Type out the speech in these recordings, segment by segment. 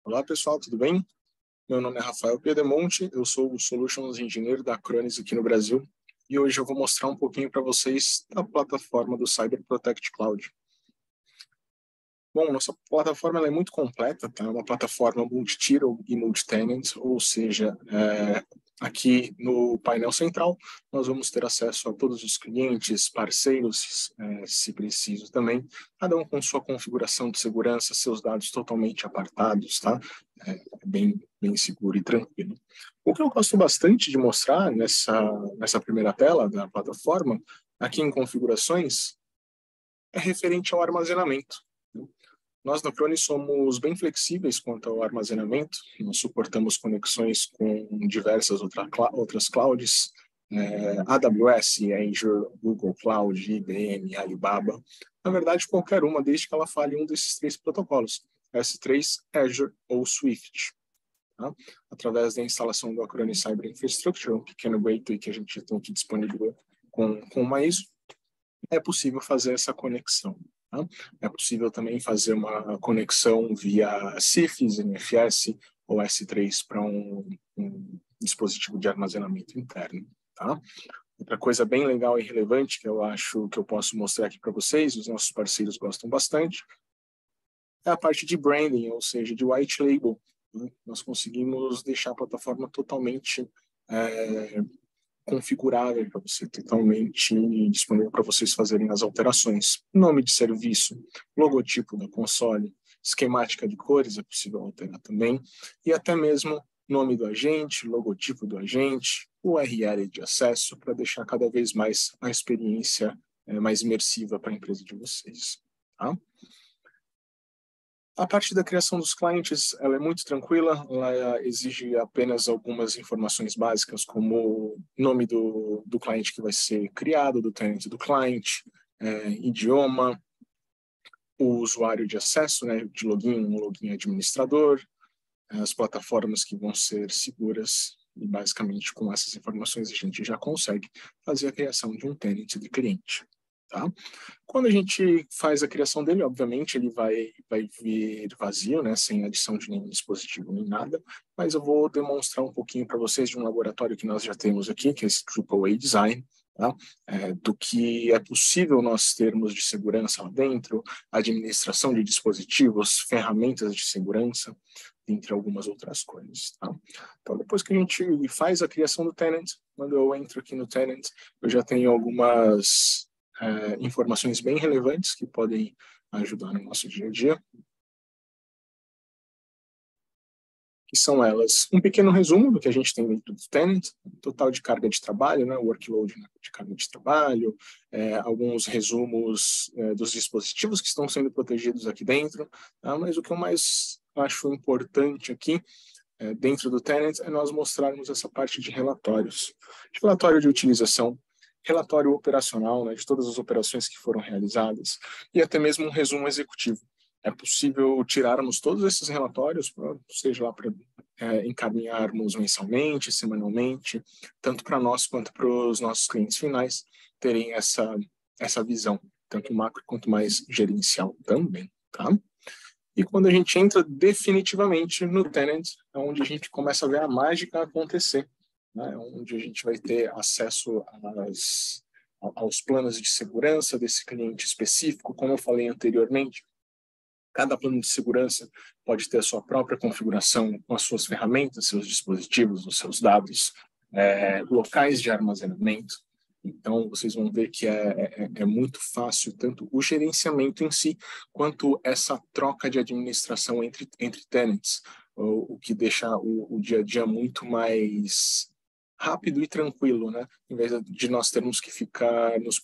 Olá pessoal, tudo bem? Meu nome é Rafael Piedemonte, eu sou o Solutions Engineer da Acronis aqui no Brasil e hoje eu vou mostrar um pouquinho para vocês da plataforma do Cyber Protect Cloud. Bom, nossa plataforma ela é muito completa, tá? É uma plataforma multi-tier e multi-tenant, ou seja, aqui no painel central nós vamos ter acesso a todos os clientes, parceiros, se preciso também, cada um com sua configuração de segurança, seus dados totalmente apartados, tá? Bem seguro e tranquilo. O que eu gosto bastante de mostrar nessa primeira tela da plataforma, aqui em configurações, é referente ao armazenamento. Nós, na Acronis, somos bem flexíveis quanto ao armazenamento. Nós suportamos conexões com diversas outras clouds, AWS, Azure, Google Cloud, IBM, Alibaba. Na verdade, qualquer uma, desde que ela fale um desses três protocolos, S3, Azure ou Swift. Tá? Através da instalação do Acronis Cyber Infrastructure, um pequeno gateway que a gente tem aqui disponível com uma ISO, é possível fazer essa conexão. Tá? É possível também fazer uma conexão via CIFS, NFS ou S3 para um dispositivo de armazenamento interno. Tá? Outra coisa bem legal e relevante que eu acho que eu posso mostrar aqui para vocês, os nossos parceiros gostam bastante, é a parte de branding, ou seja, de white label. Né? Nós conseguimos deixar a plataforma totalmente configurável para você, totalmente disponível para vocês fazerem as alterações. Nome de serviço, logotipo da console, esquemática de cores é possível alterar também, e até mesmo nome do agente, logotipo do agente, URL de acesso, para deixar cada vez mais a experiência mais imersiva para a empresa de vocês. Tá? A parte da criação dos clientes, ela é muito tranquila, ela exige apenas algumas informações básicas, como nome do cliente que vai ser criado, do tenant do cliente, idioma, o usuário de acesso, né, de login, um login administrador, as plataformas que vão ser seguras, e basicamente com essas informações a gente já consegue fazer a criação de um tenant de cliente. Tá? Quando a gente faz a criação dele, obviamente, ele vai vir vazio, né, sem adição de nenhum dispositivo nem nada, mas eu vou demonstrar um pouquinho para vocês de um laboratório que nós já temos aqui, que é esse AAA Design, tá? Do que é possível nós termos de segurança lá dentro, administração de dispositivos, ferramentas de segurança, entre algumas outras coisas. Tá? Então, depois que a gente faz a criação do tenant, quando eu entro aqui no tenant, eu já tenho algumas informações bem relevantes que podem ajudar no nosso dia a dia, que são elas um pequeno resumo do que a gente tem dentro do tenant, total de carga de trabalho, né, workload de carga de trabalho, alguns resumos dos dispositivos que estão sendo protegidos aqui dentro, tá? Mas o que eu mais acho importante aqui dentro do tenant é nós mostrarmos essa parte de relatórios. Relatório de utilização, relatório operacional, né, de todas as operações que foram realizadas, e até mesmo um resumo executivo. É possível tirarmos todos esses relatórios, seja lá para encaminharmos mensalmente, semanalmente, tanto para nós quanto para os nossos clientes finais terem essa visão, tanto macro quanto mais gerencial também, tá? E quando a gente entra definitivamente no tenant, é onde a gente começa a ver a mágica acontecer, né? Onde a gente vai ter acesso aos planos de segurança desse cliente específico. Como eu falei anteriormente, cada plano de segurança pode ter a sua própria configuração com as suas ferramentas, seus dispositivos, os seus dados, locais de armazenamento. Então, vocês vão ver que é muito fácil, tanto o gerenciamento em si, quanto essa troca de administração entre tenants, o que deixa o dia a dia muito mais rápido e tranquilo, né? Em vez de nós termos que ficar nos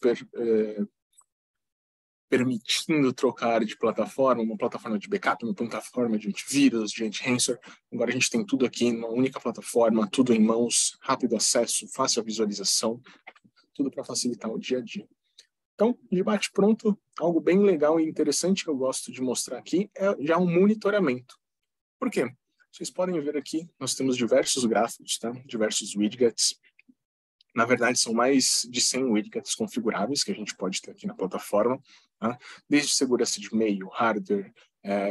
permitindo trocar de plataforma, uma plataforma de backup, uma plataforma de antivírus, de anti-ransomware. Agora a gente tem tudo aqui numa única plataforma, tudo em mãos, rápido acesso, fácil visualização, tudo para facilitar o dia a dia. Então, de bate-pronto, algo bem legal e interessante que eu gosto de mostrar aqui é já um monitoramento. Por quê? Vocês podem ver aqui, nós temos diversos gráficos, tá? Diversos widgets. Na verdade, são mais de 100 widgets configuráveis que a gente pode ter aqui na plataforma. tá? Desde segurança de e-mail, hardware,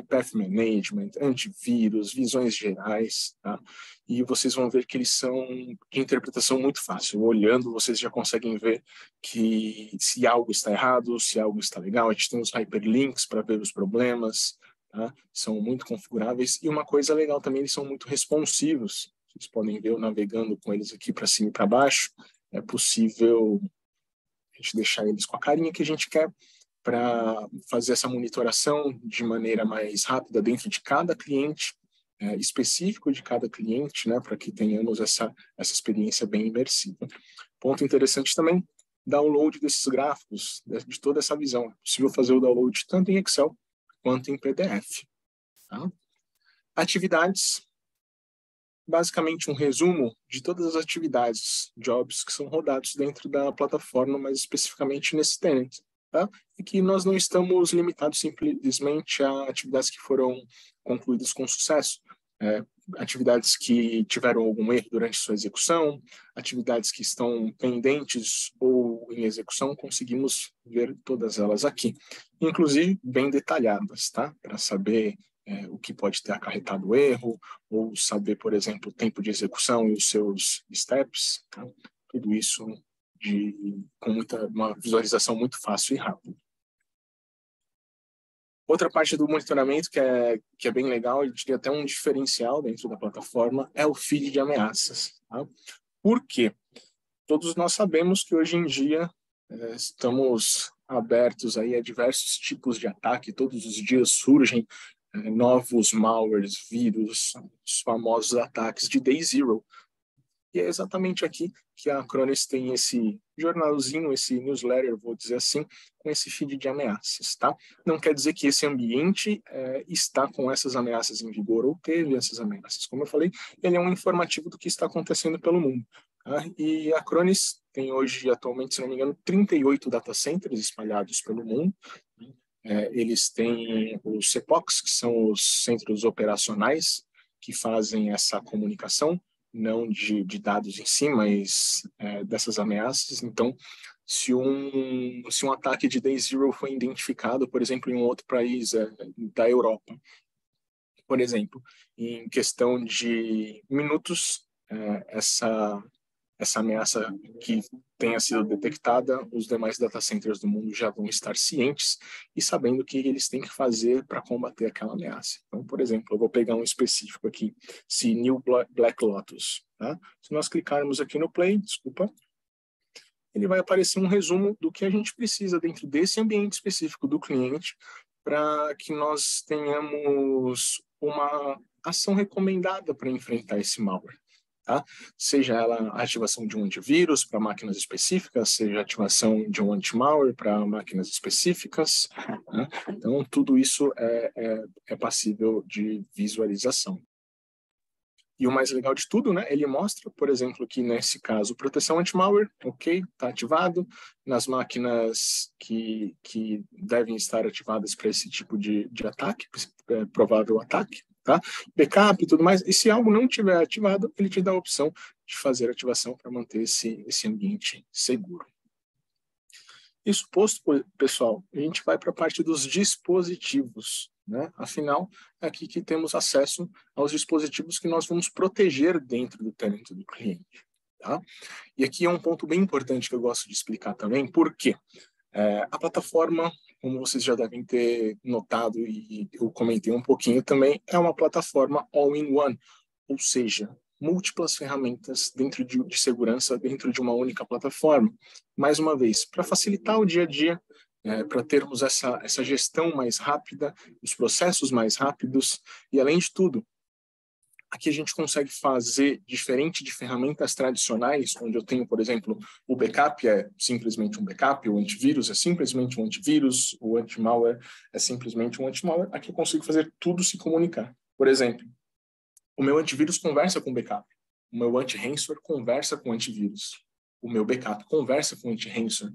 path management, antivírus, visões gerais, tá? E vocês vão ver que eles são de interpretação muito fácil. Olhando, vocês já conseguem ver que se algo está errado, se algo está legal. A gente tem os hyperlinks para ver os problemas, tá? São muito configuráveis. E uma coisa legal também, eles são muito responsivos. Vocês podem ver eu navegando com eles aqui para cima e para baixo. É possível a gente deixar eles com a carinha que a gente quer para fazer essa monitoração de maneira mais rápida dentro de cada cliente, específico de cada cliente, né, para que tenhamos essa experiência bem imersiva. Ponto interessante também, download desses gráficos, de toda essa visão. É possível fazer o download tanto em Excel quanto em PDF. Tá? Atividades, basicamente um resumo de todas as atividades, jobs que são rodados dentro da plataforma, mas especificamente nesse tenant. Tá? E que nós não estamos limitados simplesmente a atividades que foram concluídas com sucesso, atividades que tiveram algum erro durante sua execução, atividades que estão pendentes ou em execução, conseguimos ver todas elas aqui, inclusive bem detalhadas, tá? Para saber o que pode ter acarretado o erro, ou saber, por exemplo, o tempo de execução e os seus steps, tá? Tudo isso com uma visualização muito fácil e rápida. Outra parte do monitoramento que é bem legal, e diria até um diferencial dentro da plataforma, é o feed de ameaças. Tá? Por quê? Todos nós sabemos que hoje em dia estamos abertos aí a diversos tipos de ataque, todos os dias surgem novos malwares, vírus, os famosos ataques de day zero. E é exatamente aqui que a Acronis tem esse jornalzinho, esse newsletter, vou dizer assim, com esse feed de ameaças, tá? Não quer dizer que esse ambiente está com essas ameaças em vigor ou teve essas ameaças. Como eu falei, ele é um informativo do que está acontecendo pelo mundo. Tá? E a Acronis tem hoje, atualmente, se não me engano, 38 data centers espalhados pelo mundo. Eles têm os CPOCs, que são os centros operacionais, que fazem essa comunicação, não de dados em si, mas dessas ameaças. Então, se um ataque de day zero foi identificado, por exemplo, em um outro país da Europa, por exemplo, em questão de minutos, essa ameaça que tenha sido detectada, os demais data centers do mundo já vão estar cientes e sabendo o que eles têm que fazer para combater aquela ameaça. Então, por exemplo, eu vou pegar um específico aqui, se New Black Lotus. Tá? Se nós clicarmos aqui no Play, desculpa, ele vai aparecer um resumo do que a gente precisa dentro desse ambiente específico do cliente para que nós tenhamos uma ação recomendada para enfrentar esse malware. Tá? Seja ela a ativação de um antivírus para máquinas específicas, seja a ativação de um anti-malware para máquinas específicas. Né? Então, tudo isso é passível de visualização. E o mais legal de tudo, né? Ele mostra, por exemplo, que nesse caso, proteção anti-malware, ok, está ativado. Nas máquinas que devem estar ativadas para esse tipo de ataque, provável ataque, tá? Backup e tudo mais. E se algo não tiver ativado, ele te dá a opção de fazer ativação para manter esse ambiente seguro. Isso posto, pessoal, a gente vai para a parte dos dispositivos. Né? Afinal, é aqui que temos acesso aos dispositivos que nós vamos proteger dentro do tenant do cliente. Tá? E aqui é um ponto bem importante que eu gosto de explicar também, porque a plataforma, como vocês já devem ter notado e eu comentei um pouquinho também, é uma plataforma all-in-one, ou seja, múltiplas ferramentas dentro de segurança dentro de uma única plataforma. Mais uma vez, para facilitar o dia a dia, para termos essa gestão mais rápida, os processos mais rápidos e, além de tudo, aqui a gente consegue fazer diferente de ferramentas tradicionais, onde eu tenho, por exemplo, o backup é simplesmente um backup, o antivírus é simplesmente um antivírus, o anti-malware é simplesmente um anti-malware. Aqui eu consigo fazer tudo se comunicar. Por exemplo, o meu antivírus conversa com o backup, o meu anti-ransomware conversa com o antivírus, o meu backup conversa com o anti-ransomware,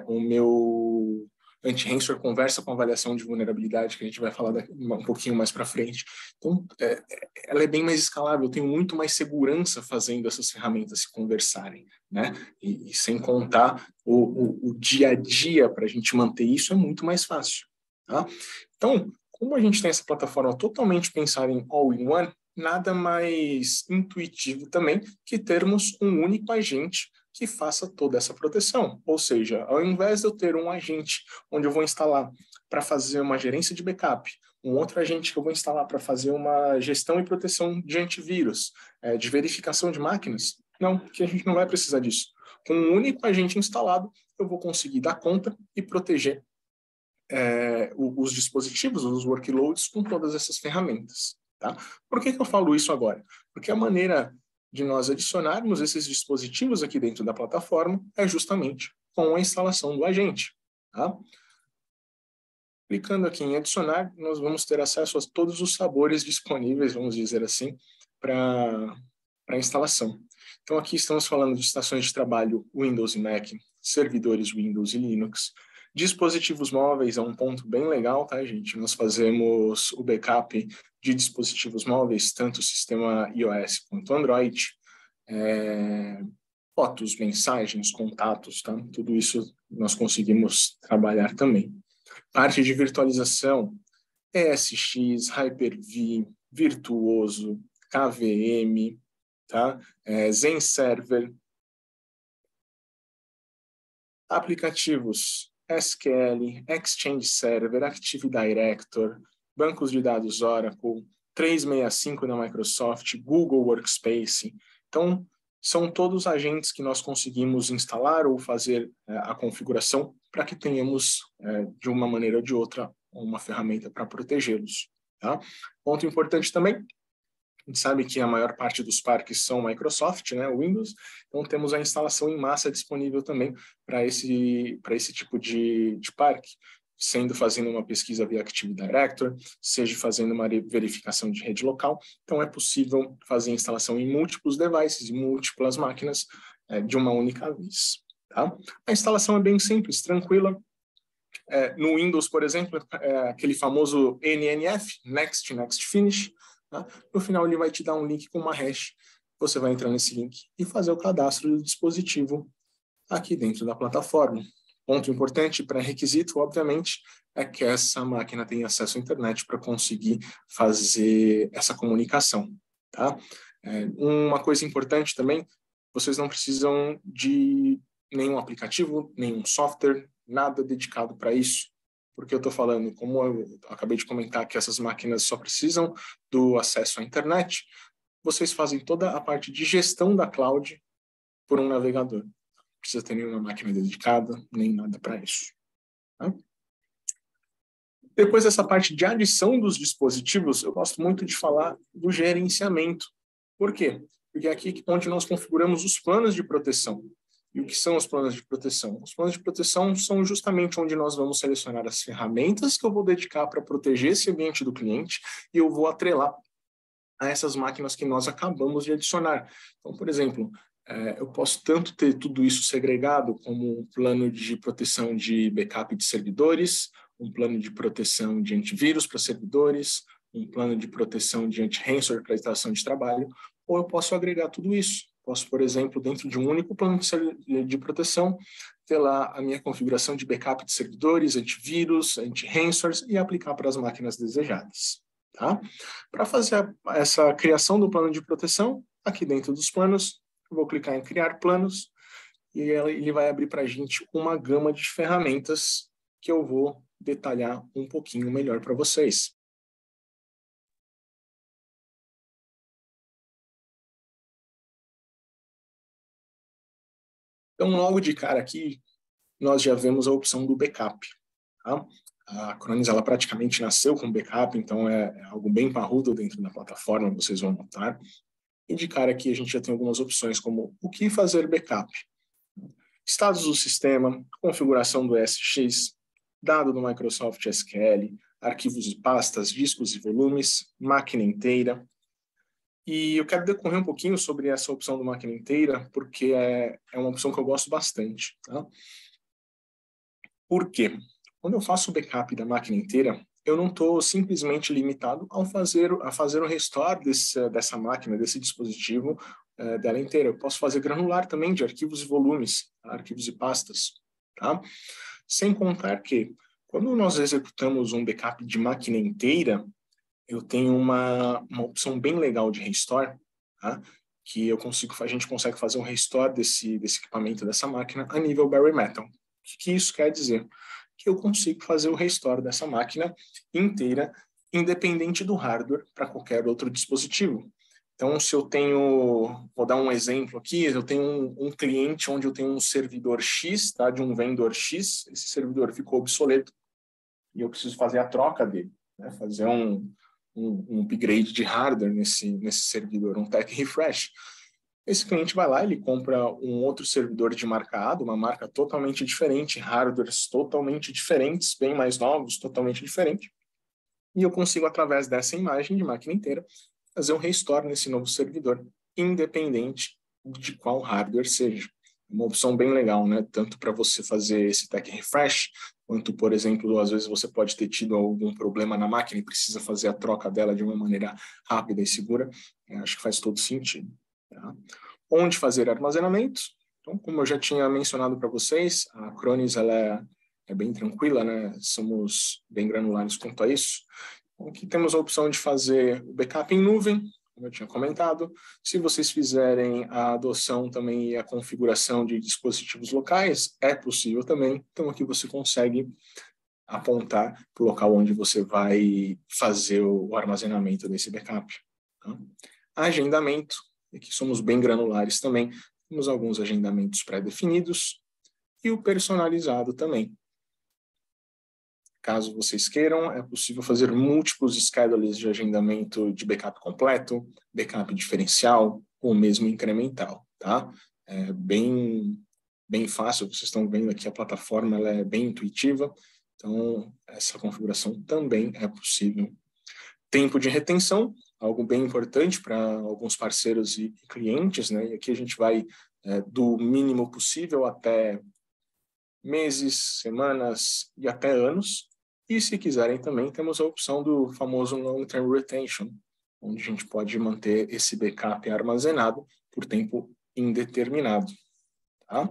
o meu Anti-ransomware conversa com avaliação de vulnerabilidade, que a gente vai falar um pouquinho mais para frente. Então, ela é bem mais escalável, eu tenho muito mais segurança fazendo essas ferramentas se conversarem, né? E sem contar o dia a dia para a gente manter isso é muito mais fácil, tá? Então, como a gente tem essa plataforma totalmente pensada em all-in-one, nada mais intuitivo também que termos um único agente que faça toda essa proteção. Ou seja, ao invés de eu ter um agente onde eu vou instalar para fazer uma gerência de backup, um outro agente que eu vou instalar para fazer uma gestão e proteção de antivírus, de verificação de máquinas, não, que a gente não vai precisar disso. Com um único agente instalado, eu vou conseguir dar conta e proteger os dispositivos, os workloads com todas essas ferramentas. Tá? Por que eu falo isso agora? Porque a maneira de nós adicionarmos esses dispositivos aqui dentro da plataforma é justamente com a instalação do agente. Tá? Clicando aqui em adicionar, nós vamos ter acesso a todos os sabores disponíveis, vamos dizer assim, para a instalação. Então aqui estamos falando de estações de trabalho Windows e Mac, servidores Windows e Linux. Dispositivos móveis é um ponto bem legal, tá, gente? Nós fazemos o backup de dispositivos móveis, tanto o sistema iOS quanto Android. Fotos, mensagens, contatos, tá? Tudo isso nós conseguimos trabalhar também. Parte de virtualização, ESX, Hyper-V, Virtuoso, KVM, tá? Zen Server. Aplicativos SQL, Exchange Server, Active Director, bancos de dados Oracle, 365 da Microsoft, Google Workspace. Então, são todos agentes que nós conseguimos instalar ou fazer a configuração para que tenhamos, de uma maneira ou de outra, uma ferramenta para protegê-los. Tá? Ponto importante também, a gente sabe que a maior parte dos parques são Microsoft, né, Windows, então temos a instalação em massa disponível também para esse tipo de parque, sendo fazendo uma pesquisa via Active Director, seja fazendo uma verificação de rede local. Então é possível fazer a instalação em múltiplos devices, em múltiplas máquinas, de uma única vez. Tá? A instalação é bem simples, tranquila. No Windows, por exemplo, aquele famoso NNF, Next Finish. Tá? No final, ele vai te dar um link com uma hash. Você vai entrar nesse link e fazer o cadastro do dispositivo aqui dentro da plataforma. Ponto importante, pré-requisito, obviamente, é que essa máquina tenha acesso à internet para conseguir fazer essa comunicação. Tá? Uma coisa importante também, vocês não precisam de nenhum aplicativo, nenhum software, nada dedicado para isso. Porque eu estou falando, como eu acabei de comentar, que essas máquinas só precisam do acesso à internet, vocês fazem toda a parte de gestão da cloud por um navegador. Não precisa ter nenhuma máquina dedicada, nem nada para isso. Tá? Depois dessa parte de adição dos dispositivos, eu gosto muito de falar do gerenciamento. Por quê? Porque é aqui onde nós configuramos os planos de proteção. E o que são os planos de proteção? Os planos de proteção são justamente onde nós vamos selecionar as ferramentas que eu vou dedicar para proteger esse ambiente do cliente e eu vou atrelar a essas máquinas que nós acabamos de adicionar. Então, por exemplo, eu posso tanto ter tudo isso segregado como um plano de proteção de backup de servidores, um plano de proteção de antivírus para servidores, um plano de proteção de anti-ransomware para estação de trabalho, ou eu posso agregar tudo isso. Posso, por exemplo, dentro de um único plano de proteção, ter lá a minha configuração de backup de servidores, antivírus, anti-ransomware e aplicar para as máquinas desejadas. Tá? Para fazer essa criação do plano de proteção, aqui dentro dos planos, eu vou clicar em criar planos e ele vai abrir para a gente uma gama de ferramentas que eu vou detalhar um pouquinho melhor para vocês. Então, logo de cara aqui, nós já vemos a opção do backup. Tá? A Acronis, ela praticamente nasceu com backup, então é algo bem parrudo dentro da plataforma, vocês vão notar. E de cara aqui a gente já tem algumas opções, como o que fazer backup, status do sistema, configuração do SX, dado do Microsoft SQL, arquivos e pastas, discos e volumes, máquina inteira. E eu quero decorrer um pouquinho sobre essa opção do máquina inteira, porque é uma opção que eu gosto bastante. Tá? Por quê? Quando eu faço o backup da máquina inteira, eu não estou simplesmente limitado a fazer o restore dessa máquina, desse dispositivo, dela inteira. Eu posso fazer granular também de arquivos e volumes, tá? Arquivos e pastas. Tá? Sem contar que, quando nós executamos um backup de máquina inteira, eu tenho uma opção bem legal de restore, tá? Que a gente consegue fazer um restore desse equipamento, dessa máquina, a nível bare metal. O que isso quer dizer? Que eu consigo fazer o restore dessa máquina inteira, independente do hardware, para qualquer outro dispositivo. Então, se eu tenho, vou dar um exemplo aqui, eu tenho um cliente onde eu tenho um servidor X, tá, de um vendor X, esse servidor ficou obsoleto e eu preciso fazer a troca dele, né, fazer um upgrade de hardware nesse servidor, um tech refresh. Esse cliente vai lá, ele compra um outro servidor de marca A, uma marca totalmente diferente, hardwares totalmente diferentes, bem mais novos, totalmente diferentes. E eu consigo, através dessa imagem de máquina inteira, fazer um restore nesse novo servidor, independente de qual hardware seja. Uma opção bem legal, né? Tanto para você fazer esse tech refresh, quanto, por exemplo, às vezes você pode ter tido algum problema na máquina e precisa fazer a troca dela de uma maneira rápida e segura. Acho que faz todo sentido. Tá? Onde fazer armazenamento? Então, como eu já tinha mencionado para vocês, a Acronis ela é bem tranquila, né? Somos bem granulares quanto a isso. Aqui temos a opção de fazer o backup em nuvem, como eu tinha comentado. Se vocês fizerem a adoção também e a configuração de dispositivos locais, é possível também. Então, aqui você consegue apontar para o local onde você vai fazer o armazenamento desse backup. Tá? Agendamento, aqui somos bem granulares também. Temos alguns agendamentos pré-definidos e o personalizado também. Caso vocês queiram, é possível fazer múltiplos schedules de agendamento de backup completo, backup diferencial ou mesmo incremental, tá? É bem fácil, vocês estão vendo aqui a plataforma, ela é bem intuitiva, então essa configuração também é possível. Tempo de retenção, algo bem importante para alguns parceiros e clientes, né? E aqui a gente vai do mínimo possível até meses, semanas e até anos. E se quiserem também, temos a opção do famoso Long-Term Retention, onde a gente pode manter esse backup armazenado por tempo indeterminado. Tá?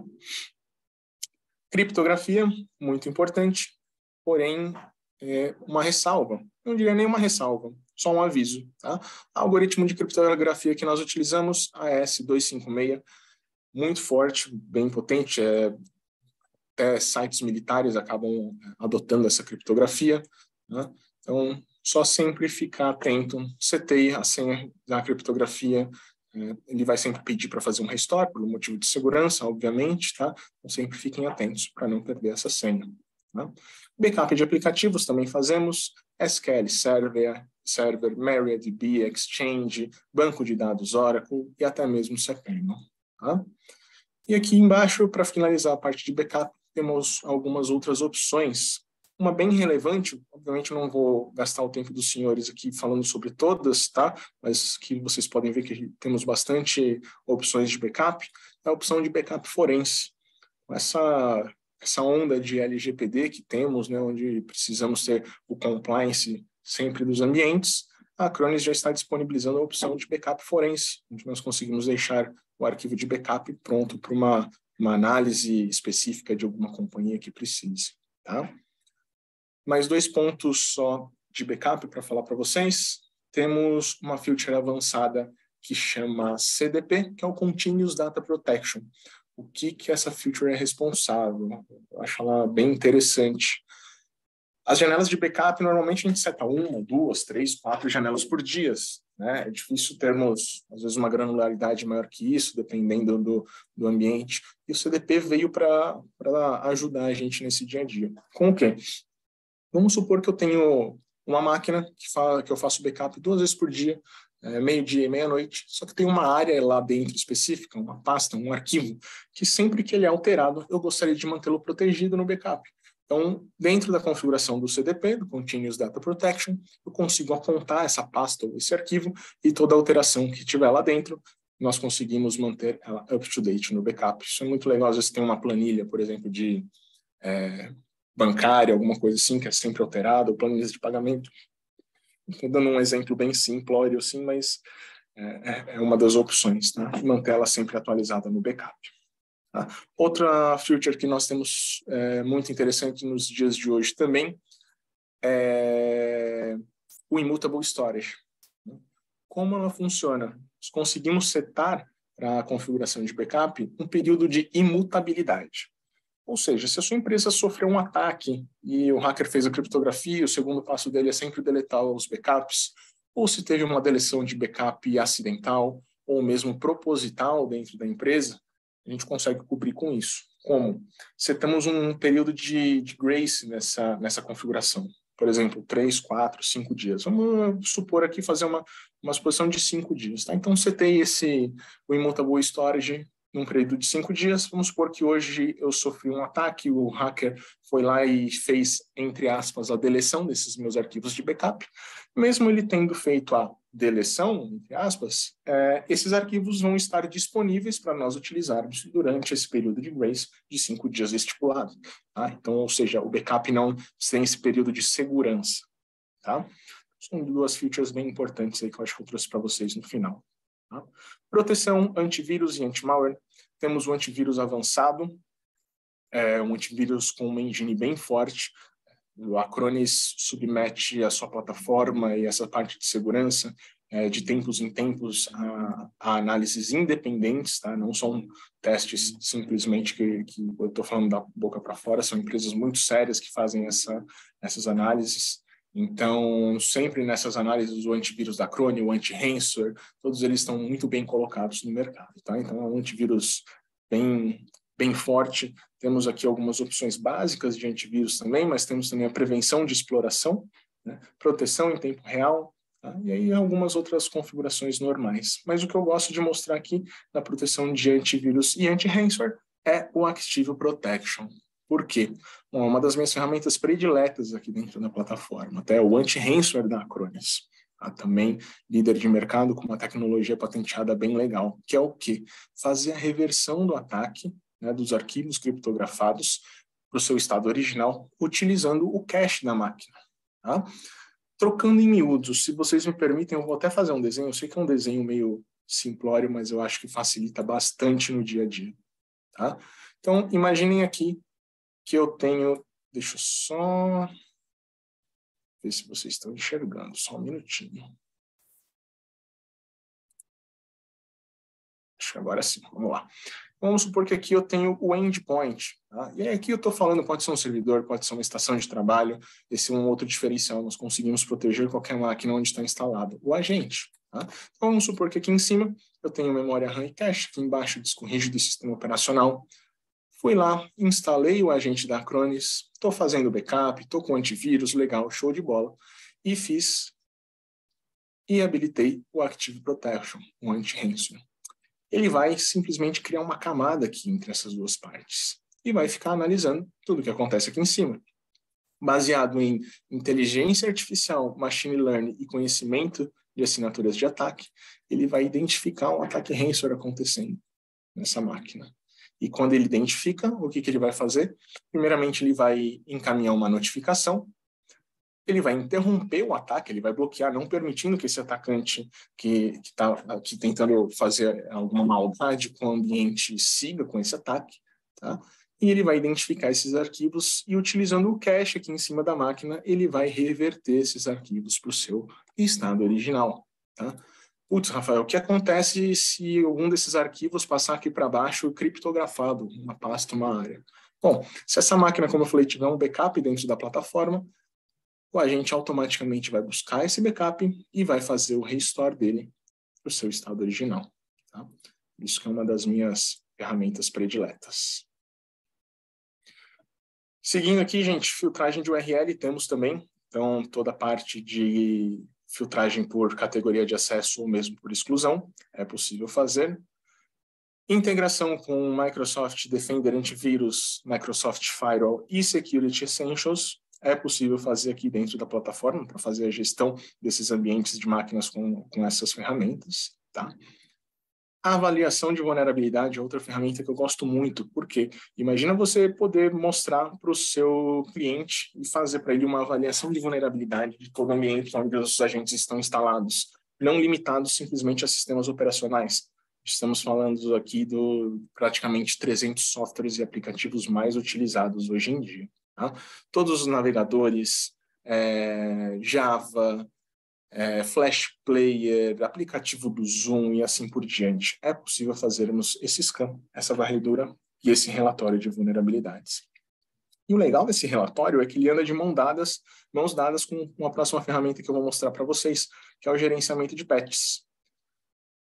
Criptografia, muito importante, porém, uma ressalva. Não diria nem uma ressalva, só um aviso. Tá? Algoritmo de criptografia que nós utilizamos, AES-256, muito forte, bem potente, até sites militares acabam adotando essa criptografia, né? Então, só sempre ficar atento, setei a senha da criptografia, ele vai sempre pedir para fazer um restore, por um motivo de segurança, obviamente, tá? Então, sempre fiquem atentos para não perder essa senha. Tá? Backup de aplicativos também fazemos, SQL Server, MariaDB, Exchange, banco de dados Oracle e até mesmo cPanel. Tá? E aqui embaixo, para finalizar a parte de backup, temos algumas outras opções. Uma bem relevante, obviamente não vou gastar o tempo dos senhores aqui falando sobre todas, tá? Mas que vocês podem ver que temos bastante opções de backup, é a opção de backup forense. Essa onda de LGPD que temos, né, onde precisamos ter o compliance sempre dos ambientes, a Acronis já está disponibilizando a opção de backup forense, onde nós conseguimos deixar o arquivo de backup pronto para uma análise específica de alguma companhia que precise. Tá? Mais 2 pontos só de backup para falar para vocês. Temos uma feature avançada que chama CDP, que é o Continuous Data Protection. O que essa feature é responsável? Eu acho ela bem interessante. As janelas de backup, normalmente a gente seta 1, 2, 3, 4 janelas por dia. Né? É difícil termos, às vezes, uma granularidade maior que isso, dependendo do ambiente. E o CDP veio para ajudar a gente nesse dia a dia. Com o quê? Vamos supor que eu tenho uma máquina que eu faço backup 2 vezes por dia, meio-dia e meia-noite, só que tem uma área lá dentro específica, uma pasta, um arquivo, que sempre que ele é alterado, eu gostaria de mantê-lo protegido no backup. Então, dentro da configuração do CDP, do Continuous Data Protection, eu consigo apontar essa pasta ou esse arquivo e toda alteração que tiver lá dentro, nós conseguimos manter ela up-to-date no backup. Isso é muito legal. Às vezes tem uma planilha, por exemplo, de bancária, alguma coisa assim, que é sempre alterada, ou planilhas de pagamento. Estou dando um exemplo bem simplório, assim, mas é uma das opções, tá? Manter ela sempre atualizada no backup. Tá? Outra feature que nós temos muito interessante nos dias de hoje também é o Immutable Storage. Como ela funciona? Nós conseguimos setar para a configuração de backup um período de imutabilidade. Ou seja, se a sua empresa sofreu um ataque e o hacker fez a criptografia, o segundo passo dele é sempre deletar os backups, ou se teve uma deleção de backup acidental ou mesmo proposital dentro da empresa, a gente consegue cobrir com isso. Como? Setamos um período de grace nessa configuração. Por exemplo, 3, 4, 5 dias. Vamos supor aqui fazer uma suposição de 5 dias. Tá? Então, setei o Immutable Storage num período de 5 dias. Vamos supor que hoje eu sofri um ataque, o hacker foi lá e fez, entre aspas, a deleção desses meus arquivos de backup. Mesmo ele tendo feito a deleção, entre aspas, esses arquivos vão estar disponíveis para nós utilizarmos durante esse período de grace de 5 dias estipulado. Tá? Então, ou seja, o backup não tem esse período de segurança. Tá? São duas features bem importantes aí que eu acho que eu trouxe para vocês no final. Tá? Proteção antivírus e anti-malware. Temos o antivírus avançado, um antivírus com uma engine bem forte. O Acronis submete a sua plataforma e essa parte de segurança de tempos em tempos a análises independentes, tá? Não são testes simplesmente que eu estou falando da boca para fora, são empresas muito sérias que fazem essas análises. Então, sempre nessas análises, o antivírus da Acronis, o anti-ransomware, todos eles estão muito bem colocados no mercado. Tá? Então, é um antivírus bem forte. Temos aqui algumas opções básicas de antivírus também, mas temos também a prevenção de exploração, né? Proteção em tempo real, tá? E aí algumas outras configurações normais. Mas o que eu gosto de mostrar aqui na proteção de antivírus e anti-ransomware é o Active Protection. Por quê? Bom, uma das minhas ferramentas prediletas aqui dentro da plataforma, até o anti-ransomware da Acronis. Também líder de mercado com uma tecnologia patenteada bem legal, que é o quê? Fazer a reversão do ataque, né, dos arquivos criptografados para o seu estado original, utilizando o cache da máquina. Tá? Trocando em miúdos, se vocês me permitem, eu vou até fazer um desenho. Eu sei que é um desenho meio simplório, mas eu acho que facilita bastante no dia a dia. Tá? Então, imaginem aqui que eu tenho... Deixa eu só ver se vocês estão enxergando. Só um minutinho. Acho que agora sim. Vamos lá. Vamos supor que aqui eu tenho o endpoint. Tá? E aí aqui eu estou falando, pode ser um servidor, pode ser uma estação de trabalho. Esse é um outro diferencial. Nós conseguimos proteger qualquer máquina onde está instalado o agente. Tá? Então, vamos supor que aqui em cima eu tenho memória RAM e cache. Aqui embaixo, disco rígido e sistema operacional. Fui lá, instalei o agente da Acronis, estou fazendo backup, estou com antivírus, legal, show de bola. E fiz e habilitei o Active Protection, o anti-ransomware. Ele vai simplesmente criar uma camada aqui entre essas duas partes e vai ficar analisando tudo o que acontece aqui em cima. Baseado em inteligência artificial, machine learning e conhecimento de assinaturas de ataque, ele vai identificar um ataque ransomware acontecendo nessa máquina. E quando ele identifica, o que ele vai fazer? Primeiramente, ele vai encaminhar uma notificação, ele vai interromper o ataque, ele vai bloquear, não permitindo que esse atacante que está aqui tentando fazer alguma maldade com o ambiente siga com esse ataque, tá? E ele vai identificar esses arquivos e, utilizando o cache aqui em cima da máquina, ele vai reverter esses arquivos para o seu estado original, tá? Putz, Rafael, o que acontece se algum desses arquivos passar aqui para baixo criptografado, uma pasta, uma área? Bom, se essa máquina, como eu falei, tiver um backup dentro da plataforma, o agente automaticamente vai buscar esse backup e vai fazer o restore dele para o seu estado original. Tá? Isso que é uma das minhas ferramentas prediletas. Seguindo aqui, gente, filtragem de URL temos também. Então, toda a parte de filtragem por categoria de acesso ou mesmo por exclusão é possível fazer. Integração com Microsoft Defender Antivírus, Microsoft Firewall e Security Essentials é possível fazer aqui dentro da plataforma para fazer a gestão desses ambientes de máquinas com essas ferramentas. Tá? A avaliação de vulnerabilidade é outra ferramenta que eu gosto muito, porque imagina você poder mostrar para o seu cliente e fazer para ele uma avaliação de vulnerabilidade de todo o ambiente onde os agentes estão instalados, não limitados simplesmente a sistemas operacionais. Estamos falando aqui do praticamente 300 softwares e aplicativos mais utilizados hoje em dia. Tá? Todos os navegadores, Java, Flash Player, aplicativo do Zoom e assim por diante. É possível fazermos esse scan, essa varredura e esse relatório de vulnerabilidades. E o legal desse relatório é que ele anda de mãos dadas com uma próxima ferramenta que eu vou mostrar para vocês, que é o gerenciamento de patches.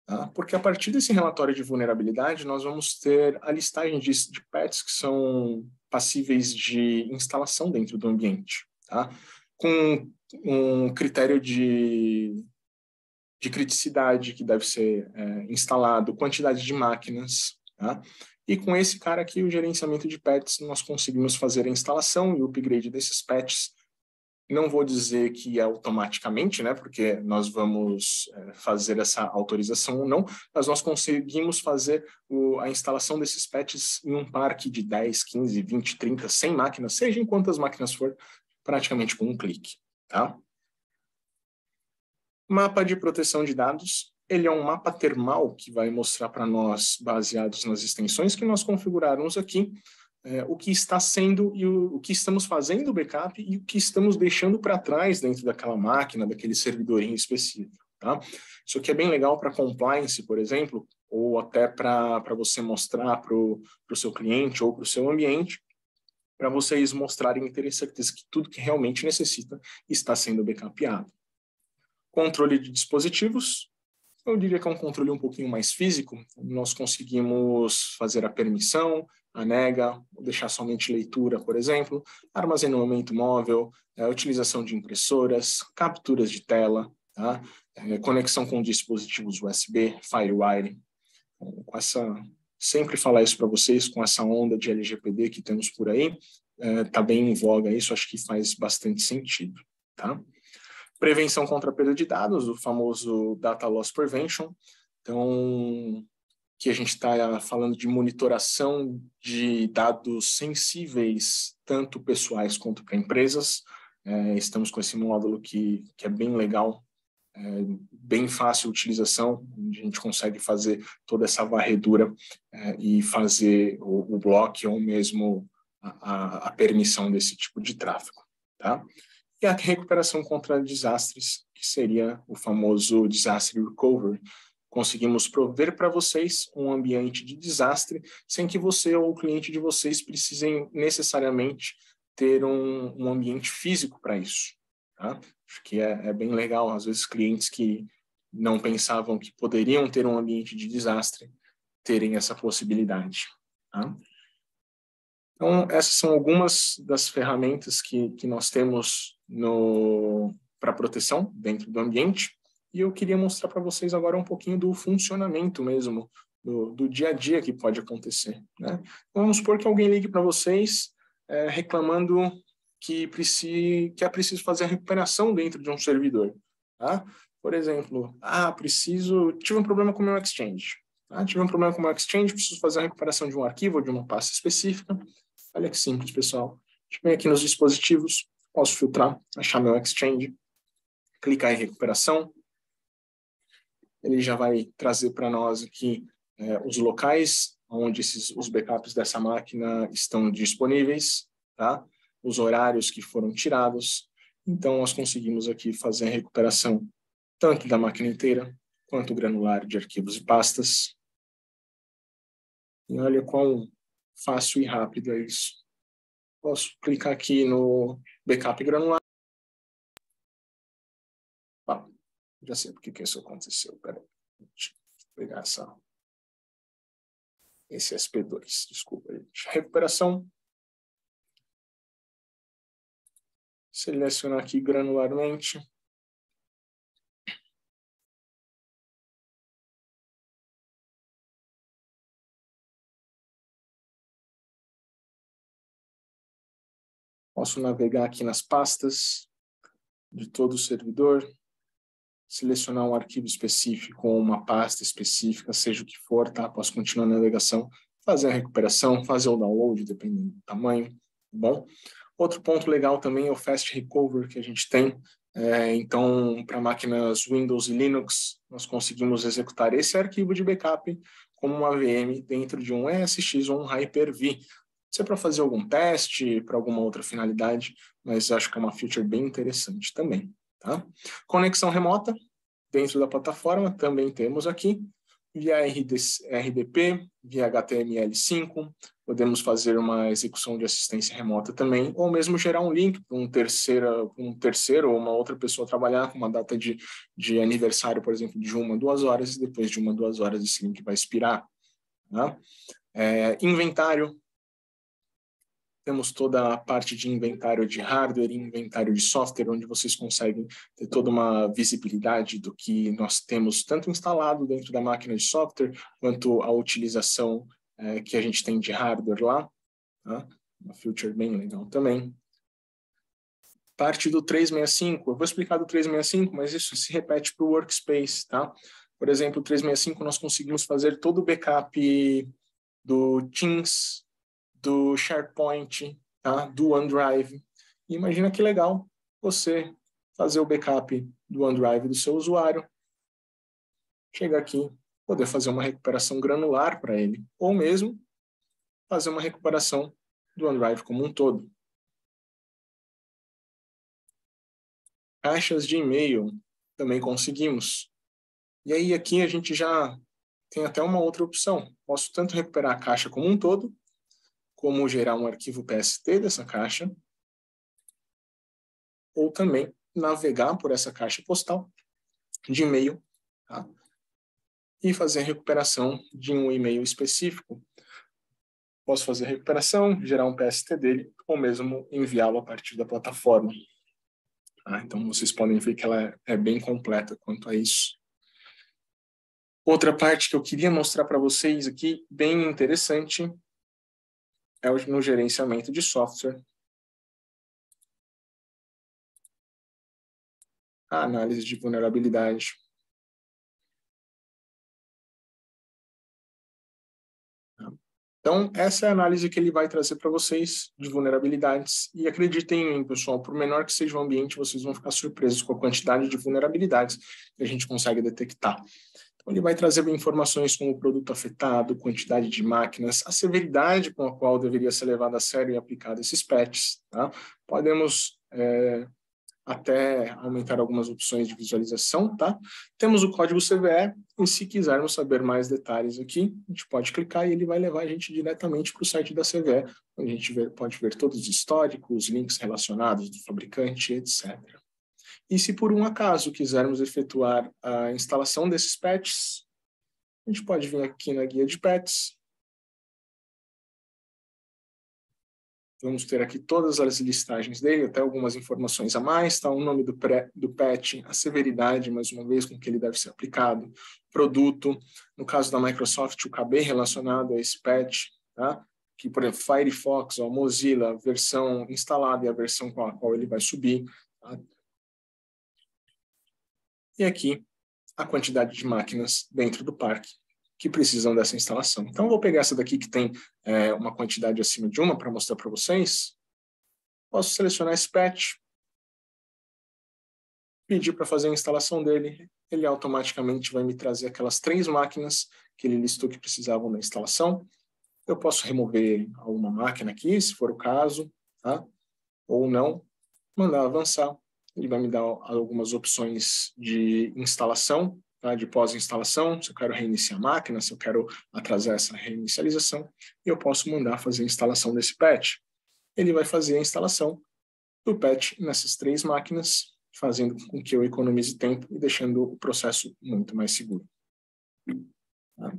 Tá? Porque a partir desse relatório de vulnerabilidade, nós vamos ter a listagem de patches que são passíveis de instalação dentro do ambiente. Tá? Com um critério de criticidade que deve ser instalado, quantidade de máquinas, tá? E com esse cara aqui, o gerenciamento de patches, nós conseguimos fazer a instalação e o upgrade desses patches. Não vou dizer que é automaticamente, né, porque nós vamos fazer essa autorização ou não, mas nós conseguimos fazer a instalação desses patches em um parque de 10, 15, 20, 30, 100 máquinas, seja em quantas máquinas for, praticamente com um clique, tá? Mapa de proteção de dados, ele é um mapa termal que vai mostrar para nós, baseados nas extensões que nós configuramos aqui, o que está sendo e o que estamos fazendo o backup e o que estamos deixando para trás dentro daquela máquina, daquele servidor em específico. Tá? Isso aqui é bem legal para compliance, por exemplo, ou até para você mostrar para o seu cliente ou para o seu ambiente, para vocês mostrarem e terem certeza que tudo que realmente necessita está sendo backupeado. Controle de dispositivos, eu diria que é um controle um pouquinho mais físico. Nós conseguimos fazer a permissão, a nega, deixar somente leitura, por exemplo, armazenamento móvel, utilização de impressoras, capturas de tela, tá? Conexão com dispositivos USB, FireWire. Com essa, sempre falar isso para vocês, com essa onda de LGPD que temos por aí, está bem em voga isso, acho que faz bastante sentido, tá? Prevenção contra a perda de dados, o famoso Data Loss Prevention. Então, que a gente está falando de monitoração de dados sensíveis, tanto pessoais quanto para empresas. Estamos com esse módulo que é bem legal, bem fácil de utilização, onde a gente consegue fazer toda essa varredura e fazer o bloco ou mesmo a permissão desse tipo de tráfego. Tá? E a recuperação contra desastres, que seria o famoso disaster recovery. Conseguimos prover para vocês um ambiente de desastre sem que você ou o cliente de vocês precisem necessariamente ter um ambiente físico para isso. Tá? Acho que é bem legal, às vezes, clientes que não pensavam que poderiam ter um ambiente de desastre terem essa possibilidade. Tá? Então, essas são algumas das ferramentas que nós temos para proteção dentro do ambiente. E eu queria mostrar para vocês agora um pouquinho do funcionamento mesmo, do dia a dia que pode acontecer. Né? Vamos supor que alguém ligue para vocês reclamando que é preciso fazer a recuperação dentro de um servidor. Tá? Por exemplo, tive um problema com o meu Exchange. Tá? Tive um problema com o meu Exchange, preciso fazer a recuperação de um arquivo ou de uma pasta específica. Olha que simples, pessoal. Vem aqui nos dispositivos, posso filtrar, achar meu Exchange, clicar em recuperação. Ele já vai trazer para nós aqui os locais onde os backups dessa máquina estão disponíveis, tá? Os horários que foram tirados. Então, nós conseguimos aqui fazer a recuperação tanto da máquina inteira, quanto granular de arquivos e pastas. E olha quão fácil e rápido é isso. Posso clicar aqui no backup granular. Já sei por que isso aconteceu. Peraí. Deixa eu pegar esse SP2. Desculpa, gente. Recuperação. Selecionar aqui granularmente. Posso navegar aqui nas pastas de todo o servidor. selecionar um arquivo específico ou uma pasta específica, seja o que for, tá? Posso continuar na navegação, fazer a recuperação, fazer o download, dependendo do tamanho, tá bom? Outro ponto legal também é o Fast Recover que a gente tem. Então, para máquinas Windows e Linux, nós conseguimos executar esse arquivo de backup como uma VM dentro de um ESX ou um Hyper-V. Isso é para fazer algum teste, para alguma outra finalidade, mas acho que é uma feature bem interessante também. Tá? Conexão remota, dentro da plataforma, também temos aqui, via RDP, via HTML5, podemos fazer uma execução de assistência remota também, ou mesmo gerar um link para um terceiro ou uma outra pessoa trabalhar com uma data de aniversário, por exemplo, de 1 a 2 horas, e depois de 1 a 2 horas esse link vai expirar. Tá? Inventário, temos toda a parte de inventário de hardware e inventário de software, onde vocês conseguem ter toda uma visibilidade do que nós temos tanto instalado dentro da máquina de software, quanto a utilização que a gente tem de hardware lá. Tá? Uma feature bem legal também. Parte do 365, eu vou explicar do 365, mas isso se repete para o Workspace. Tá? Por exemplo, o 365 nós conseguimos fazer todo o backup do Teams, do SharePoint, tá? Do OneDrive. E imagina que legal você fazer o backup do OneDrive do seu usuário, chegar aqui, poder fazer uma recuperação granular para ele, ou mesmo fazer uma recuperação do OneDrive como um todo. Caixas de e-mail também conseguimos. E aí aqui a gente já tem até uma outra opção. Posso tanto recuperar a caixa como um todo, como gerar um arquivo PST dessa caixa, ou também navegar por essa caixa postal de e-mail, tá? E fazer a recuperação de um e-mail específico. Posso fazer a recuperação, gerar um PST dele, ou mesmo enviá-lo a partir da plataforma. Tá? Então, vocês podem ver que ela é bem completa quanto a isso. Outra parte que eu queria mostrar para vocês aqui, bem interessante, é no gerenciamento de software. A análise de vulnerabilidade. Então, essa é a análise que ele vai trazer para vocês de vulnerabilidades. E acreditem em mim, pessoal, por menor que seja o ambiente, vocês vão ficar surpresos com a quantidade de vulnerabilidades que a gente consegue detectar. Então, ele vai trazer informações como o produto afetado, quantidade de máquinas, a severidade com a qual deveria ser levado a sério e aplicado esses patches. Tá? Podemos até aumentar algumas opções de visualização, tá? Temos o código CVE, e se quisermos saber mais detalhes aqui, a gente pode clicar e ele vai levar a gente diretamente para o site da CVE, onde a gente pode ver todos os históricos, links relacionados do fabricante, etc. E se por um acaso quisermos efetuar a instalação desses patches, a gente pode vir aqui na guia de patches. Vamos ter aqui todas as listagens dele, até algumas informações a mais, tá? O nome do patch, a severidade, mais uma vez, com que ele deve ser aplicado, produto, no caso da Microsoft, o KB relacionado a esse patch, tá? Que, por exemplo, Firefox, ou Mozilla, a versão instalada e a versão com a qual ele vai subir, tá? E aqui, a quantidade de máquinas dentro do parque que precisam dessa instalação. Então, eu vou pegar essa daqui que tem uma quantidade acima de uma para mostrar para vocês. Posso selecionar esse patch, pedir para fazer a instalação dele. Ele automaticamente vai me trazer aquelas 3 máquinas que ele listou que precisavam da instalação. Eu posso remover alguma máquina aqui, se for o caso, tá? Ou não, mandar avançar. Ele vai me dar algumas opções de instalação, tá? De pós-instalação, se eu quero reiniciar a máquina, se eu quero atrasar essa reinicialização, e eu posso mandar fazer a instalação desse patch. Ele vai fazer a instalação do patch nessas 3 máquinas, fazendo com que eu economize tempo e deixando o processo muito mais seguro. Tá?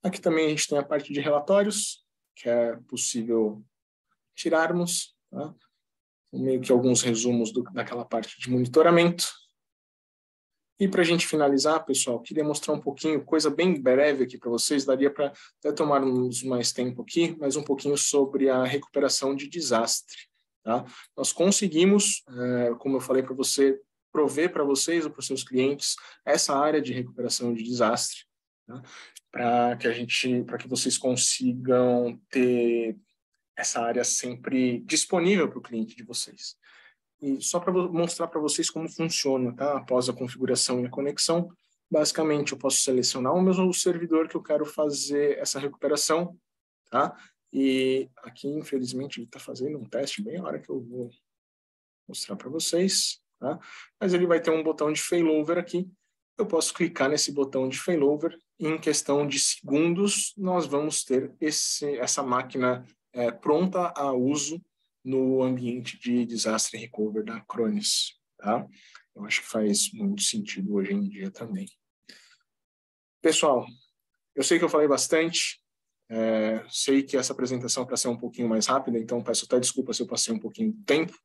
Aqui também a gente tem a parte de relatórios, que é possível tirarmos, tá? Meio que alguns resumos daquela parte de monitoramento. E para a gente finalizar, pessoal, queria mostrar um pouquinho, coisa bem breve aqui para vocês, daria para até tomarmos mais tempo aqui, mas um pouquinho sobre a recuperação de desastre. Tá? Nós conseguimos, como eu falei para você, prover para vocês ou para os seus clientes essa área de recuperação de desastre, tá? Para que vocês consigam ter essa área sempre disponível para o cliente de vocês. E só para mostrar para vocês como funciona, tá? Após a configuração e a conexão, basicamente eu posso selecionar o meu servidor que eu quero fazer essa recuperação, tá? E aqui, infelizmente, ele está fazendo um teste bem na hora que eu vou mostrar para vocês, tá? Mas ele vai ter um botão de failover aqui. Eu posso clicar nesse botão de failover e em questão de segundos nós vamos ter essa máquina pronta a uso no ambiente de disaster recovery da Acronis, tá? Eu acho que faz muito sentido hoje em dia também. Pessoal, eu sei que eu falei bastante, sei que essa apresentação para ser um pouquinho mais rápida, então peço até desculpa se eu passei um pouquinho de tempo.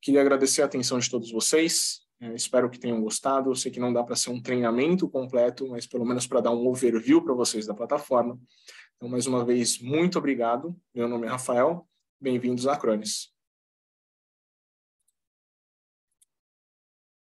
Queria agradecer a atenção de todos vocês, espero que tenham gostado. Eu sei que não dá para ser um treinamento completo, mas pelo menos para dar um overview para vocês da plataforma. Então, mais uma vez, muito obrigado. Meu nome é Rafael, bem-vindos à Acronis.